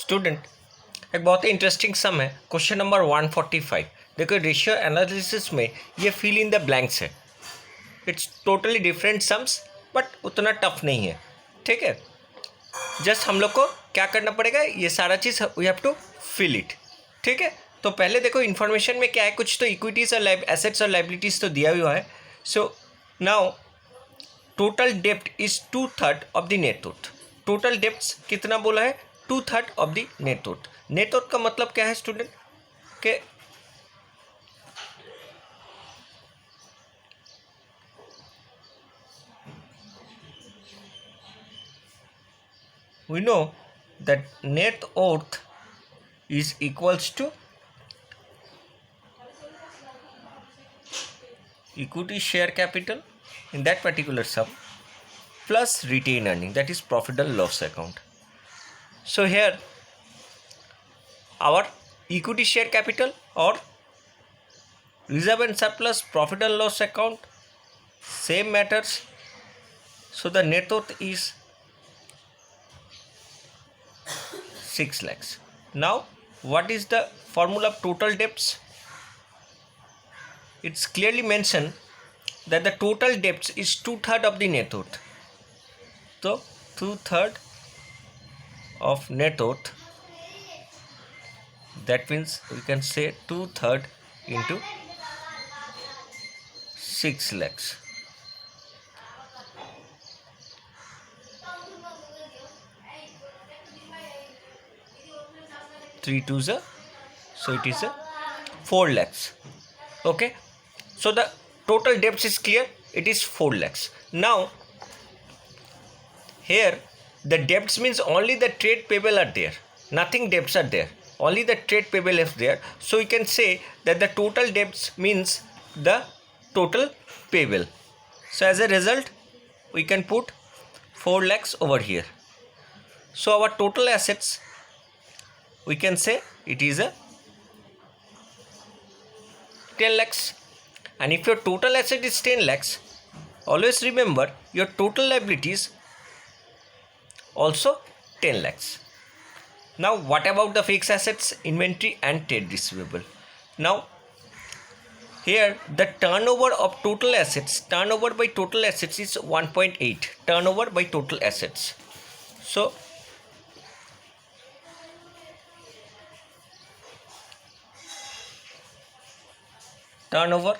Student एक बहुत ही interesting सम है क्वेश्चन नंबर 145। देखो रेशियो एनालिसिस में ये फिल इन द ब्लैंक्स है। It's totally different sums but उतना टफ नहीं है। ठीक है, जस्ट हम लोग को क्या करना पड़ेगा, ये सारा चीज़ we have to fill it. ठीक है, तो पहले देखो इन्फॉर्मेशन में क्या है, कुछ तो इक्विटीज़ और एसेट्स और लाइबिलिटीज़ तो दिया हुआ है। सो नाउ टोटल डेप्ट is 2/3 of the net worth. Total डेप्ट कितना बोला है, 2/3 of the net worth. Net worth का मतलब क्या है स्टूडेंट के we know that net worth is equals to equity share capital in that particular sum plus retained earning, that is profit and loss account. So here our equity share capital or reserve and surplus profit and loss account same matters. So the net worth is 6 lakhs. Now what is the formula of total debts? It's clearly mentioned that the total debts is 2/3 of the net worth. So 2/3 of net worth, that means we can say 2/3 into 6 lakhs. Three twos are, so it is a 4 lakhs. Okay, so the total debts is clear, it is 4 lakhs. Now here the debts means only the trade payable are there, nothing debts are there, only the trade payable is there. So we can say that the total debts means the total payable. So as a result we can put 4 lakhs over here. So our total assets we can say it is a 10 lakhs. And if your total asset is 10 lakhs, always remember your total liabilities also 10 lakhs. Now what about the fixed assets, inventory and trade receivable? Now here the turnover of total assets, turnover by total assets is 1.8, turnover by total assets. So turnover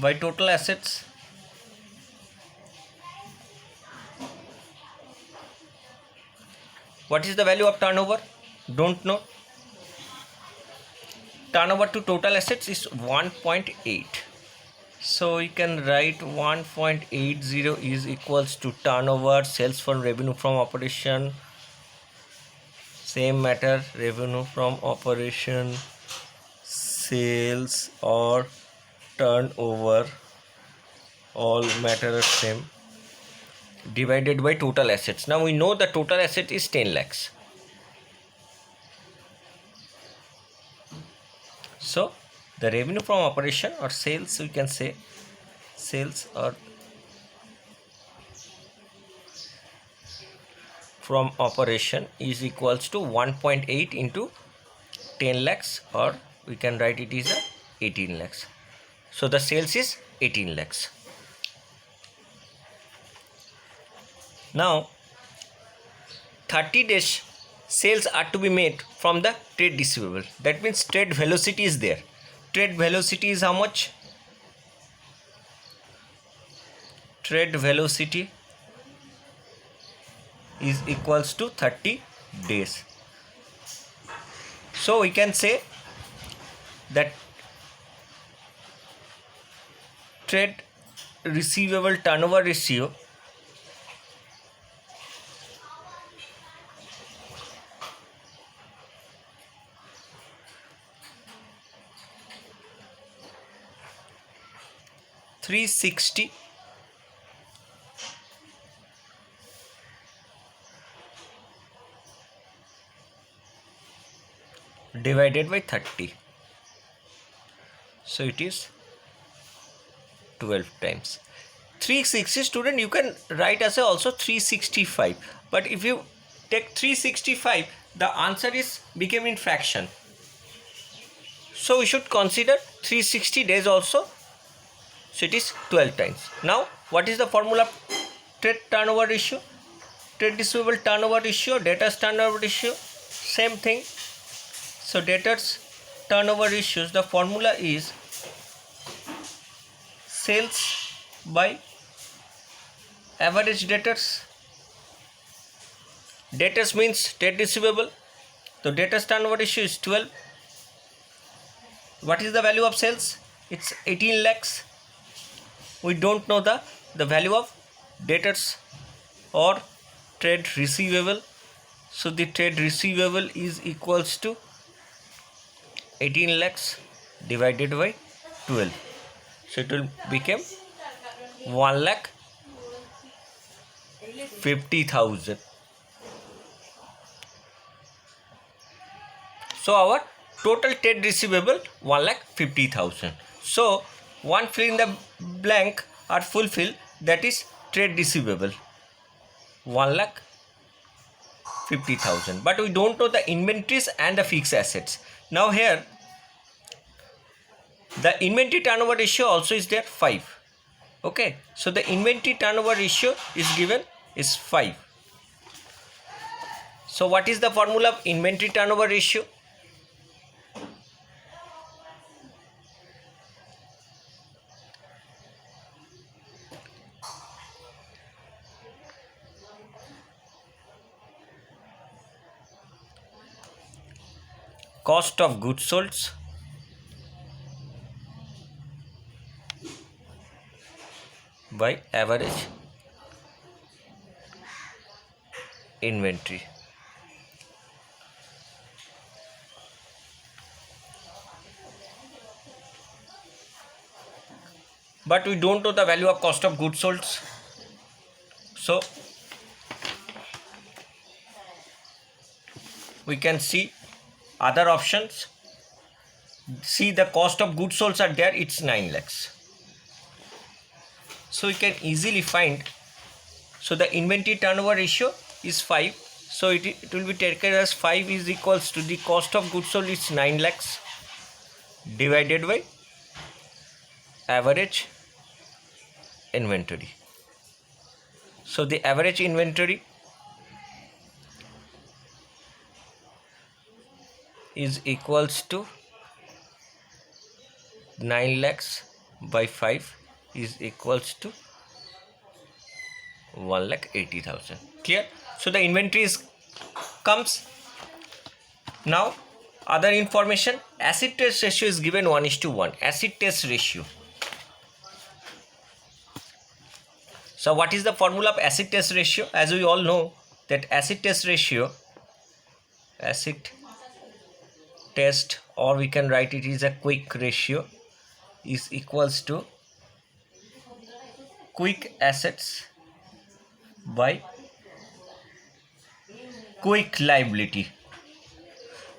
by total assets what is the value of turnover? Don't know. Turnover to total assets is 1.8. So you can write 1.80 is equals to turnover, sales from revenue from operation, same matter, revenue from operation, sales or turnover, all matter same, divided by total assets. Now we know the total asset is 10 lakhs. So the revenue from operation or sales, we can say sales or from operation is equals to 1.8 into 10 lakhs, or we can write it is a 18 lakhs. So the sales is 18 lakhs. Now 30 days sales are to be made from the trade receivable. That means trade velocity is there. Trade velocity is how much? Trade velocity is equals to 30 days. So we can say that trade receivable turnover ratio $360 divided by 30. So it is 12 times. 360 student you can write as a also 365, but if you take 365, the answer is became in fraction. So we should consider 360 days also. So it is 12 times. Now what is the formula of trade turnover ratio? Trade receivable turnover ratio, debtors turnover ratio, same thing. So debtors turnover ratios, the formula is sales by average debtors. Debtors means trade receivable. So debtors turnover ratio is 12. What is the value of sales? It's 18 lakhs. We don't know the value of debtors or trade receivable. So the trade receivable is equals to 18 lakhs divided by 12. So it will become 1,50,000. So our total trade receivable 1,50,000. So one fill in the blank or fulfill, that is trade receivable 1,50,000. But we don't know the inventories and the fixed assets. Now here the inventory turnover ratio also is there 5. Okay, so the inventory turnover ratio is given is 5. So what is the formula of inventory turnover ratio? Cost of goods sold by average inventory. But we don't know the value of cost of goods sold. So we can see other options. See, the cost of goods sold are there, it's 9 lakhs. So we can easily find. So the inventory turnover ratio is 5. So it will be taken as 5 is equals to the cost of goods sold is 9 lakhs divided by average inventory. So the average inventory is equals to 9 lakhs by 5 is equals to 1,80,000. Clear? So the inventory comes. Now other information, acid test ratio is given 1:1. Acid test ratio. So what is the formula of acid test ratio? As we all know that acid test ratio, acid test, or we can write it is a quick ratio, is equals to quick assets by quick liability.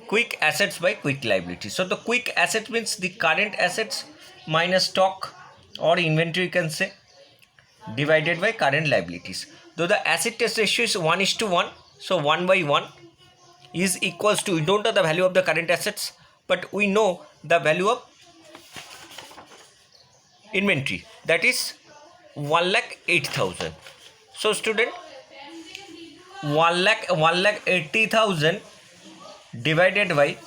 Quick assets by quick liability. So the quick asset means the current assets minus stock or inventory, you can say, divided by current liabilities. Though the acid test ratio is 1:1, so 1/1 is equals to, we don't know the value of the current assets, but we know the value of inventory, that is 1,08,000. So student, 1,80,000 divided by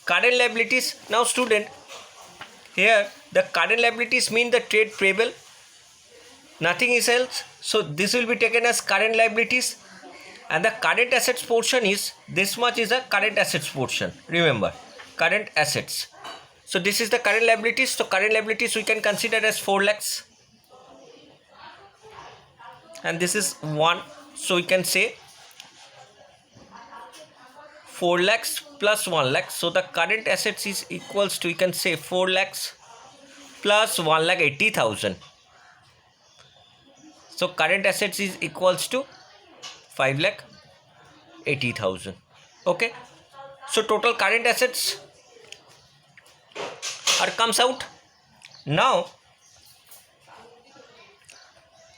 current liabilities. Now student, here the current liabilities mean the trade payable, nothing is else. So this will be taken as current liabilities, and the current assets portion is this much is a current assets portion. Remember, current assets. So this is the current liabilities. So current liabilities we can consider as 4 lakhs, and this is 1. So we can say 4 lakhs plus 1 lakh. So the current assets is equals to, you can say 4 lakhs plus 1,80,000. So current assets is equals to 5,80,000. Okay. So total current assets comes out. Now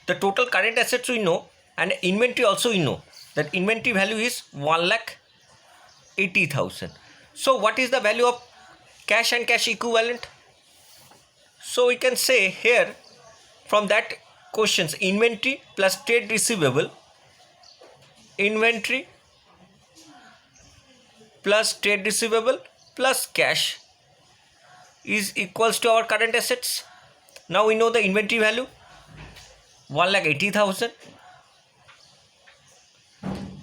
the total current assets we know, and inventory also we know. That inventory value is 1,80,000. So what is the value of cash and cash equivalent? So we can say here from that questions, inventory plus trade receivable, inventory plus trade receivable plus cash is equals to our current assets. Now we know the inventory value 1,80,000.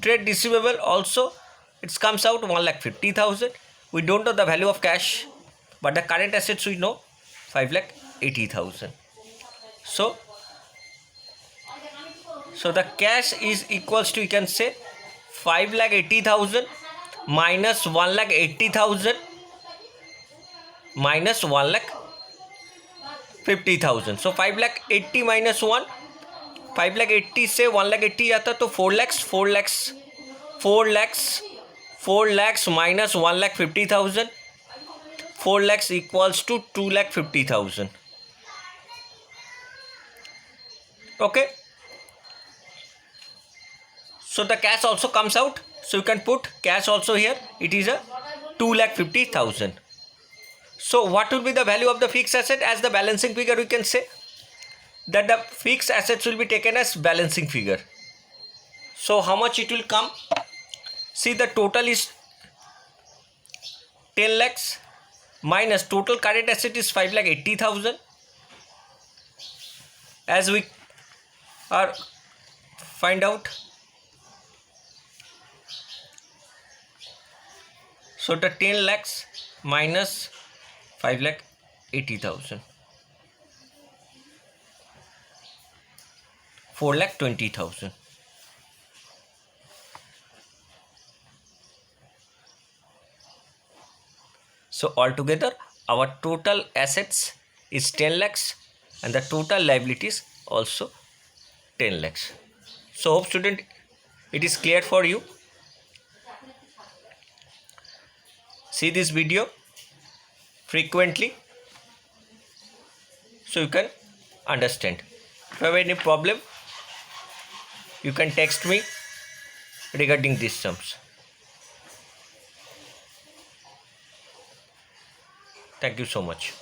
Trade receivable also it comes out 1,50,000. We don't know the value of cash, but the current assets we know 5,80,000. So the cash is equals to, you can say, 5,80,000 minus 1,80,000 minus 1,50,000. So 5,80,000 minus 1, 5,80,000 से 1,80,000 आता तो 4 lakhs minus 1,50,000, 4 lakhs equals to 2,50,000. Okay. So the cash also comes out. So you can put cash also here. It is a 2,50,000. So what will be the value of the fixed asset as the balancing figure? We can say that the fixed assets will be taken as balancing figure. So how much it will come? See, the total is 10 lakhs minus total current asset is 5,80,000. As we are find out. So the 10 lakhs minus 5,80,000, 4,20,000. So altogether our total assets is 10 lakhs and the total liabilities also 10 lakhs. So hope student it is clear for you. See this video frequently so you can understand. If you have any problem, you can text me regarding these sums. Thank you so much.